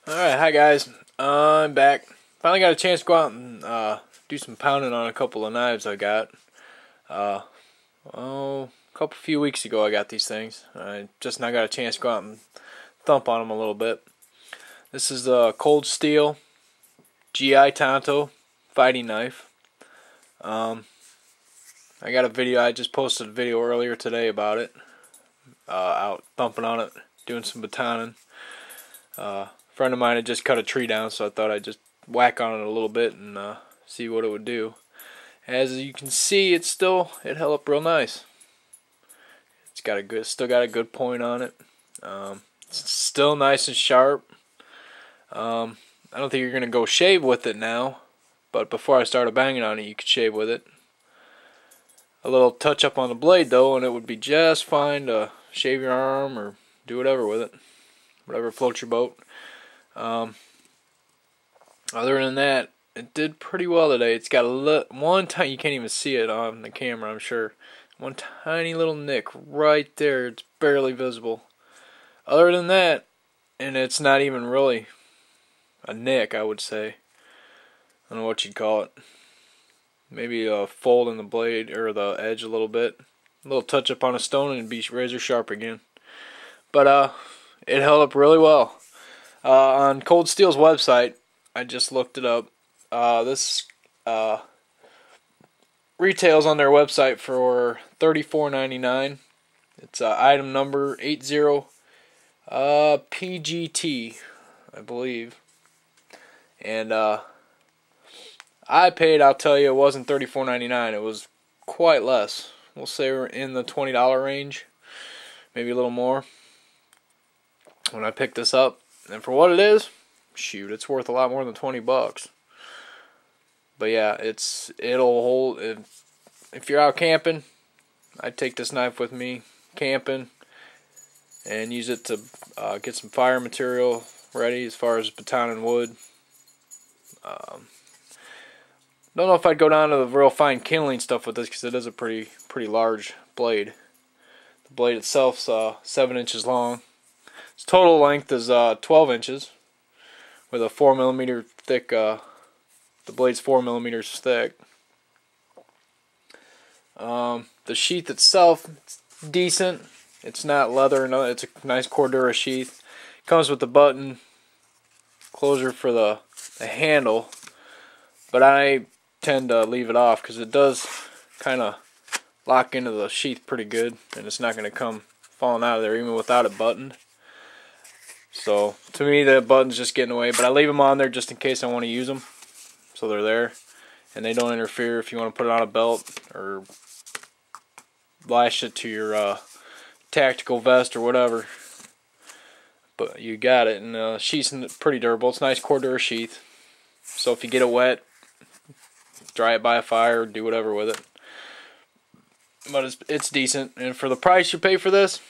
Alright, hi guys. I'm back. Finally got a chance to go out and do some pounding on a couple of knives I got. A few weeks ago I got these things. I just now got a chance to go out and thump on them a little bit. This is the Cold Steel GI Tanto fighting knife. I got a video, I just posted a video earlier today about it. Out thumping on it, doing some batoning. A friend of mine had just cut a tree down, so I thought I'd just whack on it a little bit and see what it would do. As you can see, it held up real nice. It's got still got a good point on it. It's still nice and sharp. I don't think you're gonna go shave with it now, but before I started banging on it, you could shave with it. A little touch up on the blade though, and it would be just fine to shave your arm or do whatever with it, whatever floats your boat. Other than that, it did pretty well today. It's got one tiny, you can't even see it on the camera, I'm sure. One tiny little nick right there. It's barely visible. Other than that, and it's not even really a nick, I would say. I don't know what you'd call it. Maybe a fold in the blade or the edge a little bit. A little touch up on a stone and it'd be razor sharp again. But it held up really well. On Cold Steel's website, I just looked it up. This retails on their website for $34.99. It's item number 80 PGT, I believe. And I paid, I'll tell you, it wasn't $34.99. It was quite less. We'll say we're in the $20 range, maybe a little more. When I picked this up, and for what it is, shoot, it's worth a lot more than 20 bucks. But yeah, it'll hold. If you're out camping, I'd take this knife with me camping and use it to get some fire material ready as far as batoning wood. Don't know if I'd go down to the real fine kindling stuff with this because it is a pretty large blade. The blade itself's 7 inches long. Its total length is 12 inches with a 4mm thick. The blade's 4 millimeters thick. The sheath itself, it's decent. It's not leather. No, it's a nice Cordura sheath. Comes with the button closure for the handle, but I tend to leave it off because it does kind of lock into the sheath pretty good, and it's not going to come falling out of there even without it buttoned. So to me, the button's just getting away, but I leave them on there just in case I want to use them, so they're there and they don't interfere if you want to put it on a belt or lash it to your tactical vest or whatever. But you got it, and the sheath's pretty durable. It's a nice Cordura sheath, so if you get it wet, dry it by a fire, do whatever with it. But it's decent, and for the price you pay for this,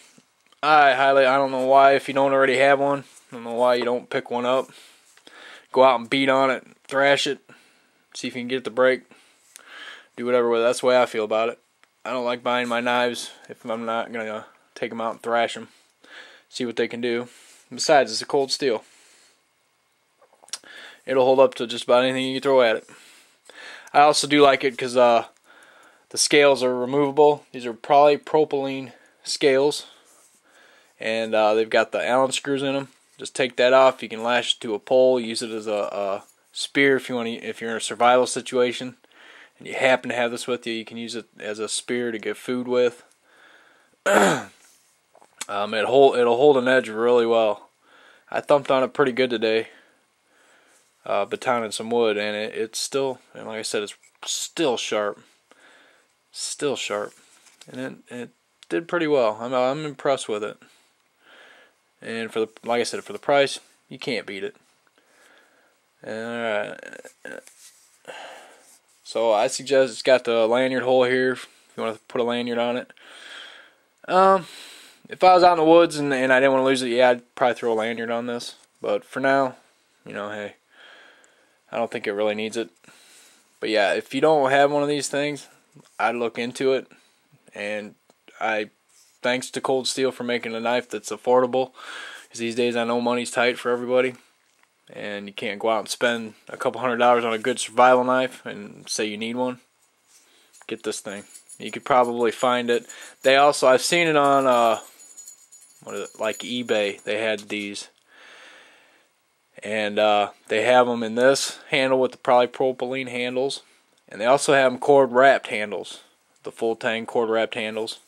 I don't know why, if you don't already have one, I don't know why you don't pick one up. Go out and beat on it, thrash it, see if you can get it to break. Do whatever with it. That's the way I feel about it. I don't like buying my knives if I'm not going to take them out and thrash them. See what they can do. Besides, it's a Cold Steel. It'll hold up to just about anything you throw at it. I also do like it because the scales are removable. These are polypropylene scales, and they've got the Allen screws in them. Just take that off. You can lash it to a pole. Use it as a spear if you're in a survival situation, and you happen to have this with you. You can use it as a spear to get food with. It'll hold an edge really well. I thumped on it pretty good today, batoning some wood, and it's still, and like I said, it's still sharp, and it did pretty well. I'm impressed with it, and like I said, for the price, you can't beat it. Alright, so I suggest, it's got the lanyard hole here if you want to put a lanyard on it. If I was out in the woods and I didn't want to lose it, yeah, I'd probably throw a lanyard on this. But for now, hey, I don't think it really needs it. But yeah, if you don't have one of these things, I'd look into it. And thanks to Cold Steel for making a knife that's affordable. Because these days I know money's tight for everybody. and you can't go out and spend a couple $100s on a good survival knife and say you need one, get this thing. You could probably find it. They also, I've seen it on what is it, like eBay. They had these, and they have them in this handle with the polypropylene handles, and they also have them cord wrapped handles, the full tang cord wrapped handles.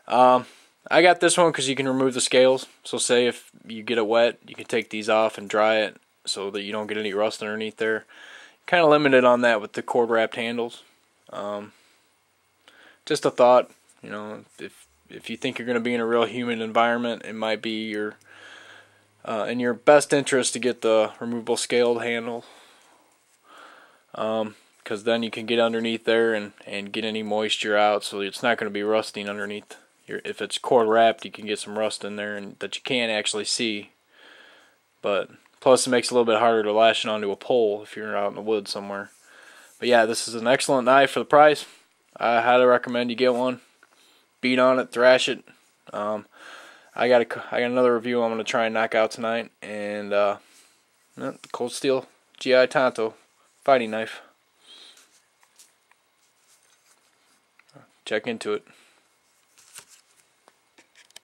I got this one because you can remove the scales. So say if you get it wet, you can take these off and dry it so that you don't get any rust underneath there. Kind of limited on that with the cord wrapped handles. Just a thought, you know, if you think you're going to be in a real humid environment, it might be your in your best interest to get the removable scaled handle, because then you can get underneath there and get any moisture out, so it's not going to be rusting underneath. If it's cord wrapped, you can get some rust in there and that you can't actually see. But plus, it makes it a little bit harder to lash it onto a pole if you're out in the woods somewhere. But yeah, this is an excellent knife for the price. I highly recommend you get one. Beat on it, thrash it. I got another review I'm going to try and knock out tonight, and Cold Steel GI Tanto fighting knife. Check into it.